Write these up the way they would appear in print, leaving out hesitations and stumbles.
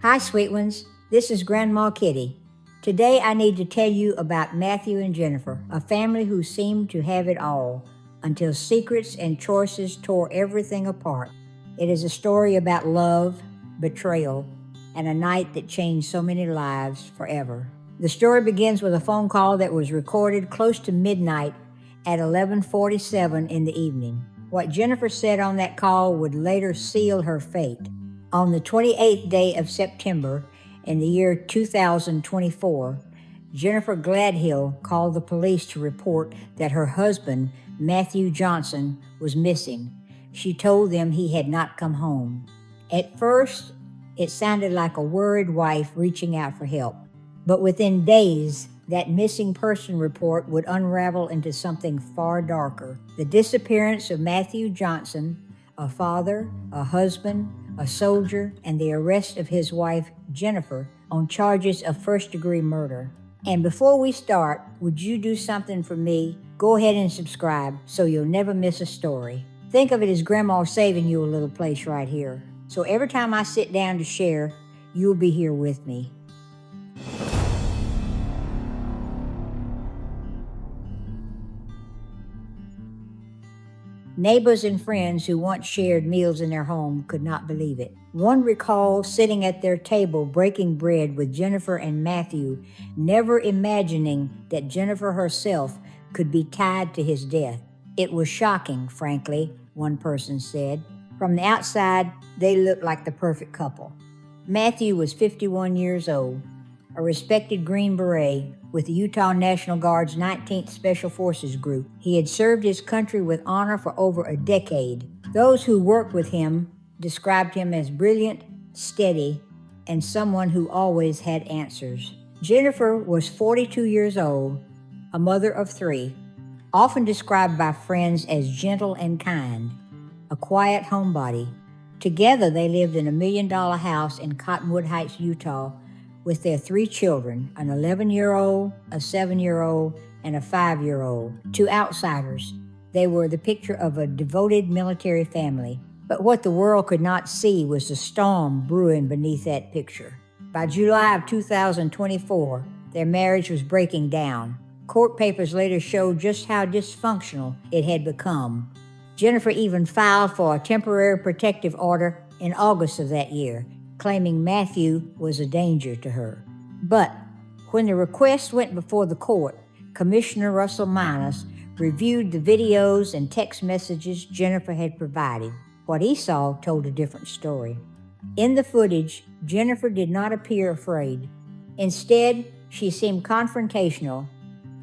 Hi, sweet ones. This is Grandma Kitty. Today I need to tell you about Matthew and Jennifer, a family who seemed to have it all until secrets and choices tore everything apart. It is a story about love, betrayal, and a night that changed so many lives forever. The story begins with a phone call that was recorded close to midnight at 11:47 in the evening. What Jennifer said on that call would later seal her fate. On the 28th day of September in the year 2024, Jennifer Gledhill called the police to report that her husband, Matthew Johnson, was missing. She told them he had not come home. At first, it sounded like a worried wife reaching out for help. But within days, that missing person report would unravel into something far darker. The disappearance of Matthew Johnson, a father, a husband, a soldier, and the arrest of his wife, Jennifer, on charges of first-degree murder. And before we start, would you do something for me? Go ahead and subscribe so you'll never miss a story. Think of it as Grandma saving you a little place right here. So every time I sit down to share, you'll be here with me. Neighbors and friends who once shared meals in their home could not believe it. One recalled sitting at their table breaking bread with Jennifer and Matthew, never imagining that Jennifer herself could be tied to his death. It was shocking, frankly, one person said. From the outside, they looked like the perfect couple. Matthew was 51 years old, a respected Green Beret with the Utah National Guard's 19th Special Forces Group. He had served his country with honor for over a decade. Those who worked with him described him as brilliant, steady, and someone who always had answers. Jennifer was 42 years old, a mother of three, often described by friends as gentle and kind, a quiet homebody. Together, they lived in a $1 million house in Cottonwood Heights, Utah, with their three children, an 11-year-old, a 7-year-old, and a 5-year-old. To outsiders, they were the picture of a devoted military family. But what the world could not see was the storm brewing beneath that picture. By July of 2024, their marriage was breaking down. Court papers later showed just how dysfunctional it had become. Jennifer even filed for a temporary protective order in August of that year, claiming Matthew was a danger to her. But when the request went before the court, Commissioner Russell Minus reviewed the videos and text messages Jennifer had provided. What he saw told a different story. In the footage, Jennifer did not appear afraid. Instead, she seemed confrontational,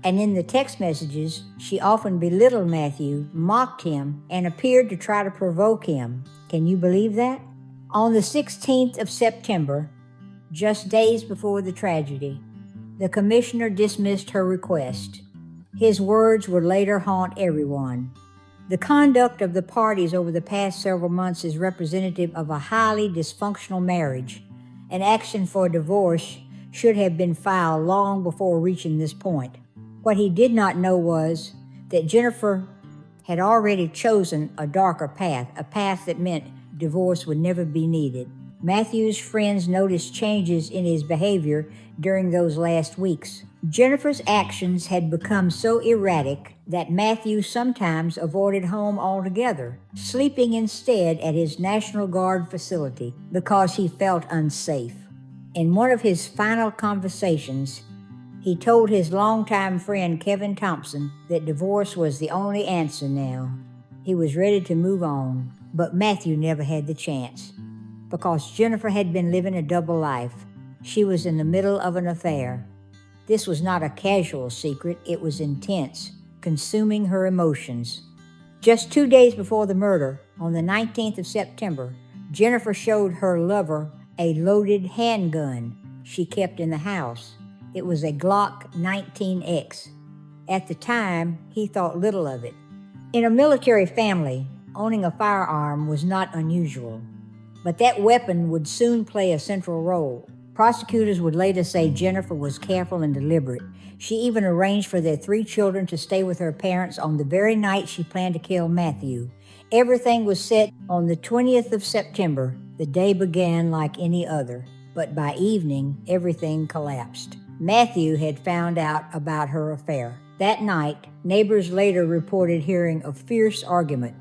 and in the text messages, she often belittled Matthew, mocked him, and appeared to try to provoke him. Can you believe that? On the 16th of September, just days before the tragedy, the commissioner dismissed her request. His words would later haunt everyone. The conduct of the parties over the past several months is representative of a highly dysfunctional marriage. An action for divorce should have been filed long before reaching this point. What he did not know was that Jennifer had already chosen a darker path, a path that meant divorce would never be needed. Matthew's friends noticed changes in his behavior during those last weeks. Jennifer's actions had become so erratic that Matthew sometimes avoided home altogether, sleeping instead at his National Guard facility because he felt unsafe. In one of his final conversations, he told his longtime friend Kevin Thompson that divorce was the only answer now. He was ready to move on, but Matthew never had the chance because Jennifer had been living a double life. She was in the middle of an affair. This was not a casual secret, it was intense, consuming her emotions. Just 2 days before the murder, on the 19th of September, Jennifer showed her lover a loaded handgun she kept in the house. It was a Glock 19X. At the time, he thought little of it. In a military family, owning a firearm was not unusual, but that weapon would soon play a central role. Prosecutors would later say Jennifer was careful and deliberate. She even arranged for their three children to stay with her parents on the very night she planned to kill Matthew. Everything was set on the 20th of September. The day began like any other. but by evening, everything collapsed. Matthew had found out about her affair. That night, neighbors later reported hearing a fierce argument.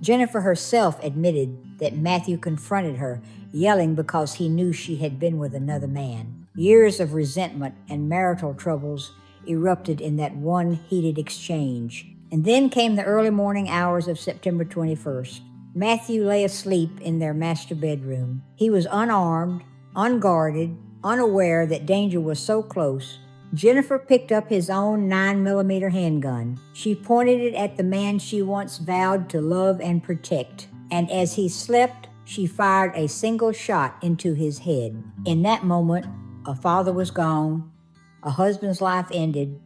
Jennifer herself admitted that Matthew confronted her, yelling because he knew she had been with another man. Years of resentment and marital troubles erupted in that one heated exchange. And then came the early morning hours of September 21st. Matthew lay asleep in their master bedroom. He was unarmed, unguarded, unaware that danger was so close. Jennifer picked up his own 9mm handgun. She pointed it at the man she once vowed to love and protect. And as he slept, she fired a single shot into his head. In that moment, a father was gone, a husband's life ended,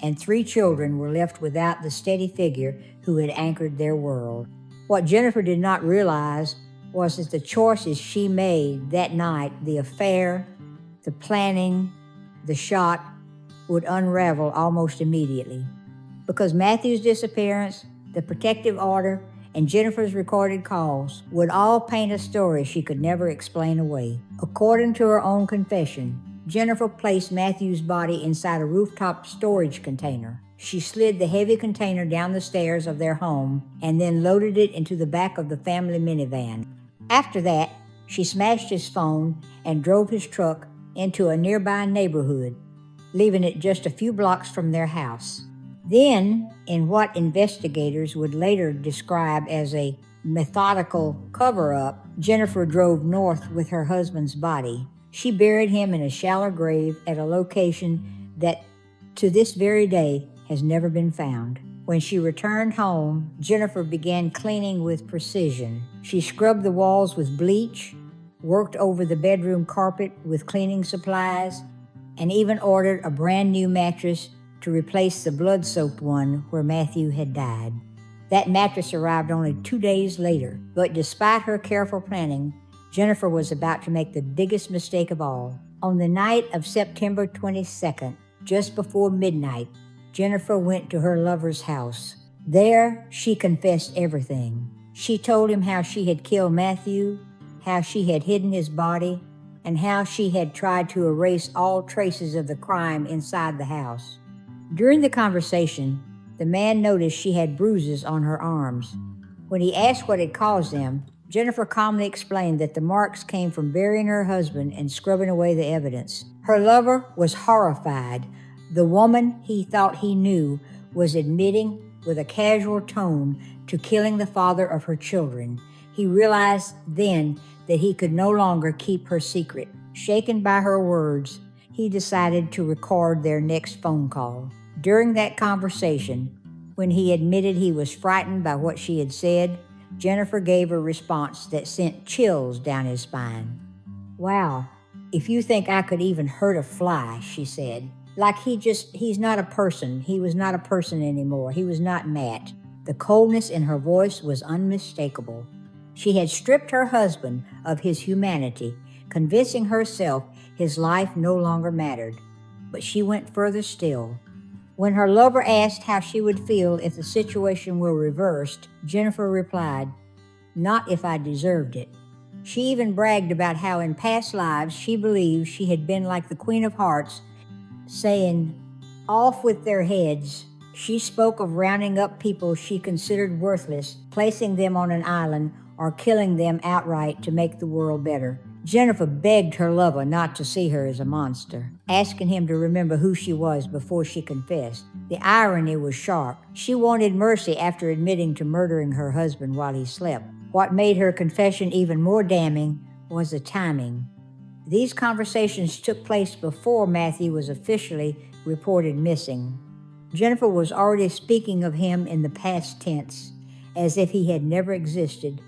and 3 children were left without the steady figure who had anchored their world. What Jennifer did not realize was that the choices she made that night, the affair, the planning, the shot, would unravel almost immediately. Because Matthew's disappearance, the protective order, and Jennifer's recorded calls would all paint a story she could never explain away. According to her own confession, Jennifer placed Matthew's body inside a rooftop storage container. She slid the heavy container down the stairs of their home and then loaded it into the back of the family minivan. After that, she smashed his phone and drove his truck into a nearby neighborhood, leaving it just a few blocks from their house. Then, in what investigators would later describe as a methodical cover-up, Jennifer drove north with her husband's body. She buried him in a shallow grave at a location that, to this very day, has never been found. When she returned home, Jennifer began cleaning with precision. She scrubbed the walls with bleach, worked over the bedroom carpet with cleaning supplies, and even ordered a brand new mattress to replace the blood-soaked one where Matthew had died. That mattress arrived only 2 days later, but despite her careful planning, Jennifer was about to make the biggest mistake of all. On the night of September 22nd, just before midnight, Jennifer went to her lover's house. There, she confessed everything. She told him how she had killed Matthew, how she had hidden his body, and how she had tried to erase all traces of the crime inside the house. During the conversation, the man noticed she had bruises on her arms. When he asked what had caused them, Jennifer calmly explained that the marks came from burying her husband and scrubbing away the evidence. Her lover was horrified. The woman he thought he knew was admitting with a casual tone to killing the father of her children. He realized then that he could no longer keep her secret. Shaken by her words, he decided to record their next phone call. During that conversation, when he admitted he was frightened by what she had said, Jennifer gave a response that sent chills down his spine. "Wow, if you think I could even hurt a fly," she said. Like he's not a person. He was not a person anymore. He was not Matt. The coldness in her voice was unmistakable. She had stripped her husband of his humanity, convincing herself his life no longer mattered. But she went further still. When her lover asked how she would feel if the situation were reversed, Jennifer replied, "Not if I deserved it." She even bragged about how in past lives she believed she had been like the Queen of Hearts, saying, "Off with their heads." She spoke of rounding up people she considered worthless, placing them on an island, or killing them outright to make the world better. Jennifer begged her lover not to see her as a monster, asking him to remember who she was before she confessed. The irony was sharp. She wanted mercy after admitting to murdering her husband while he slept. What made her confession even more damning was the timing. These conversations took place before Matthew was officially reported missing. Jennifer was already speaking of him in the past tense, as if he had never existed,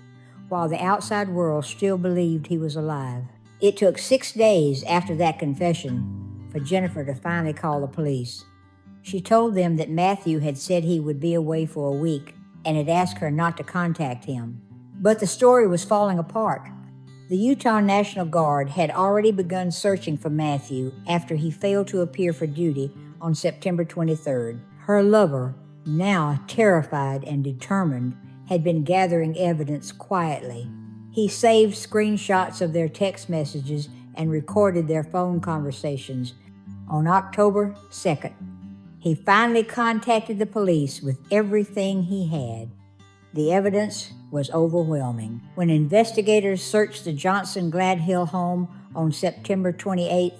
while the outside world still believed he was alive. It took 6 days after that confession for Jennifer to finally call the police. She told them that Matthew had said he would be away for a week and had asked her not to contact him. But the story was falling apart. The Utah National Guard had already begun searching for Matthew after he failed to appear for duty on September 23rd. Her lover, now terrified and determined, had been gathering evidence quietly. He saved screenshots of their text messages and recorded their phone conversations. On October 2nd, he finally contacted the police with everything he had. The evidence was overwhelming. When investigators searched the Johnson-Gledhill home on September 28th,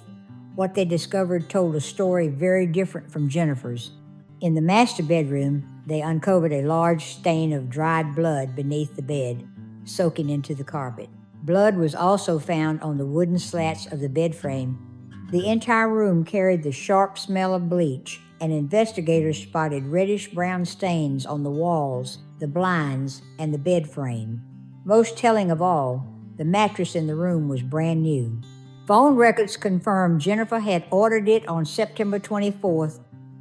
what they discovered told a story very different from Jennifer's. In the master bedroom, they uncovered a large stain of dried blood beneath the bed, soaking into the carpet. Blood was also found on the wooden slats of the bed frame. The entire room carried the sharp smell of bleach, and investigators spotted reddish-brown stains on the walls, the blinds, and the bed frame. Most telling of all, the mattress in the room was brand new. Phone records confirmed Jennifer had ordered it on September 24th,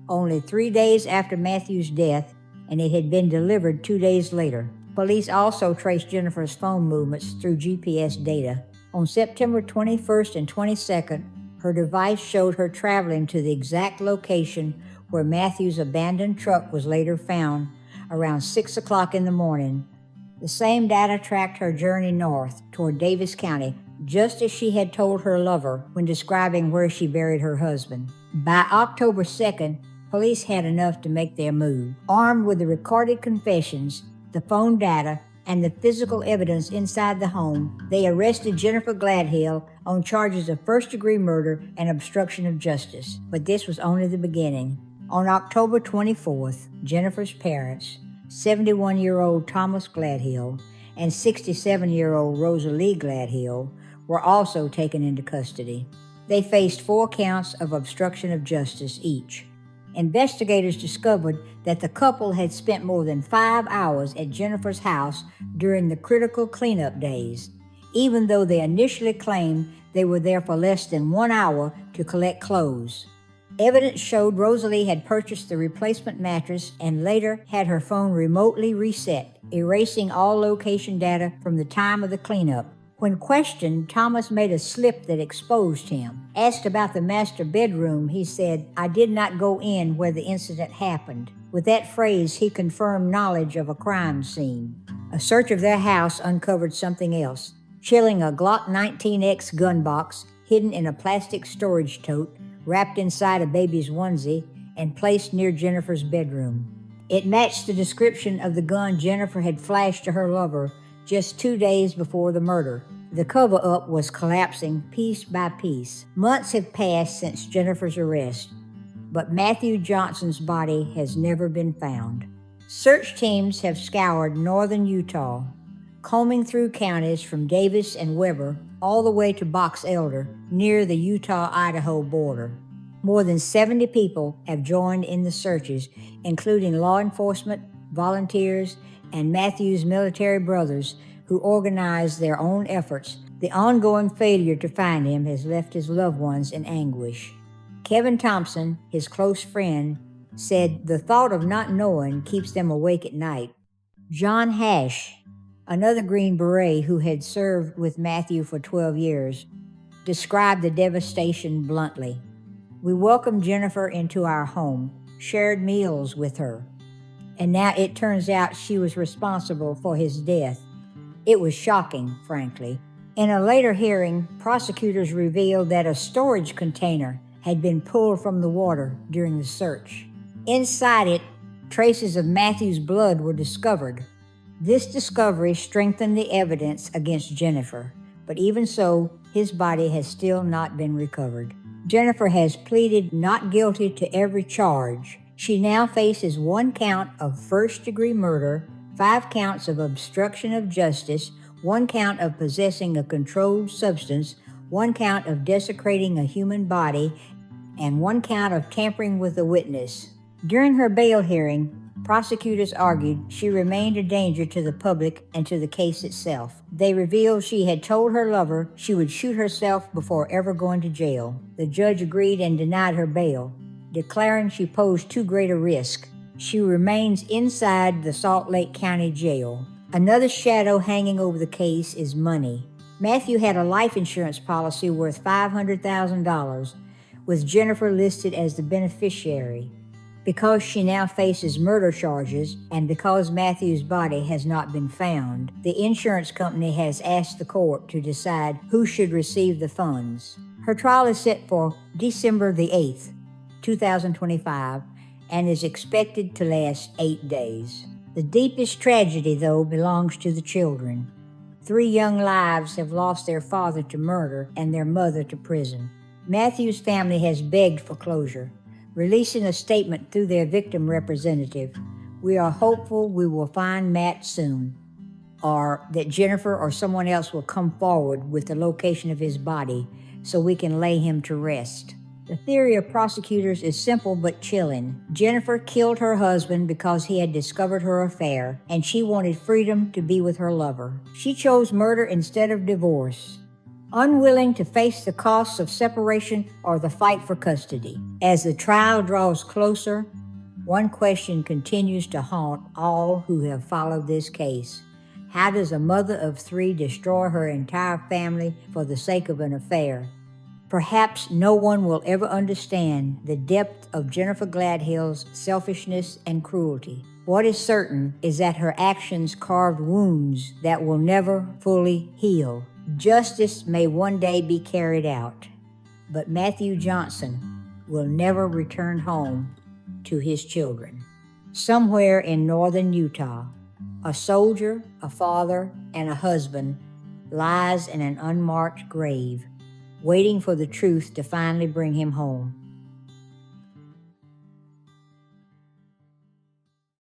only 3 days after Matthew's death, and it had been delivered 2 days later. Police also traced Jennifer's phone movements through GPS data. On September 21st and 22nd, her device showed her traveling to the exact location where Matthew's abandoned truck was later found, around 6 o'clock in the morning. The same data tracked her journey north toward Davis County, just as she had told her lover when describing where she buried her husband. By October 2nd, police had enough to make their move. Armed with the recorded confessions, the phone data, and the physical evidence inside the home, they arrested Jennifer Gledhill on charges of first-degree murder and obstruction of justice. But this was only the beginning. On October 24th, Jennifer's parents, 71-year-old Thomas Gledhill and 67-year-old Rosalie Gledhill, were also taken into custody. They faced 4 counts of obstruction of justice each. Investigators discovered that the couple had spent more than 5 hours at Jennifer's house during the critical cleanup days, even though they initially claimed they were there for less than 1 hour to collect clothes. Evidence showed Rosalie had purchased the replacement mattress and later had her phone remotely reset, erasing all location data from the time of the cleanup. When questioned, Thomas made a slip that exposed him. Asked about the master bedroom, he said, "I did not go in where the incident happened." With that phrase, he confirmed knowledge of a crime scene. A search of their house uncovered something else, showing a Glock 19X gun box hidden in a plastic storage tote, wrapped inside a baby's onesie, and placed near Jennifer's bedroom. It matched the description of the gun Jennifer had flashed to her lover just 2 days before the murder. The cover-up was collapsing piece by piece. Months have passed since Jennifer's arrest, but Matthew Johnson's body has never been found. Search teams have scoured northern Utah, combing through counties from Davis and Weber all the way to Box Elder, near the Utah-Idaho border. More than 70 people have joined in the searches, including law enforcement, volunteers, and Matthew's military brothers who organized their own efforts. The ongoing failure to find him has left his loved ones in anguish. Kevin Thompson, his close friend, said the thought of not knowing keeps them awake at night. John Hash, another Green Beret who had served with Matthew for 12 years, described the devastation bluntly. "We welcomed Jennifer into our home, shared meals with her, and now it turns out she was responsible for his death. It was shocking, frankly." In a later hearing, prosecutors revealed that a storage container had been pulled from the water during the search. Inside it, traces of Matthew's blood were discovered. This discovery strengthened the evidence against Jennifer, but even so, his body has still not been recovered. Jennifer has pleaded not guilty to every charge. She now faces 1 count of first-degree murder, 5 counts of obstruction of justice, 1 count of possessing a controlled substance, 1 count of desecrating a human body, and 1 count of tampering with a witness. During her bail hearing, prosecutors argued she remained a danger to the public and to the case itself. They revealed she had told her lover she would shoot herself before ever going to jail. The judge agreed and denied her bail, declaring she posed too great a risk. She remains inside the Salt Lake County Jail. Another shadow hanging over the case is money. Matthew had a life insurance policy worth $500,000, with Jennifer listed as the beneficiary. Because she now faces murder charges, and because Matthew's body has not been found, the insurance company has asked the court to decide who should receive the funds. Her trial is set for December the 8th, 2025, and is expected to last 8 days. The deepest tragedy, though, belongs to the children. 3 young lives have lost their father to murder and their mother to prison. Matthew's family has begged for closure, releasing a statement through their victim representative. We are hopeful we will find Matt soon, or that Jennifer or someone else will come forward with the location of his body so we can lay him to rest. The theory of prosecutors is simple but chilling. Jennifer killed her husband because he had discovered her affair, and she wanted freedom to be with her lover. She chose murder instead of divorce, unwilling to face the costs of separation or the fight for custody. As the trial draws closer, one question continues to haunt all who have followed this case. How does a mother of 3 destroy her entire family for the sake of an affair? Perhaps no one will ever understand the depth of Jennifer Gledhill's selfishness and cruelty. What is certain is that her actions carved wounds that will never fully heal. Justice may one day be carried out, but Matthew Johnson will never return home to his children. Somewhere in northern Utah, a soldier, a father, and a husband lies in an unmarked grave, waiting for the truth to finally bring him home.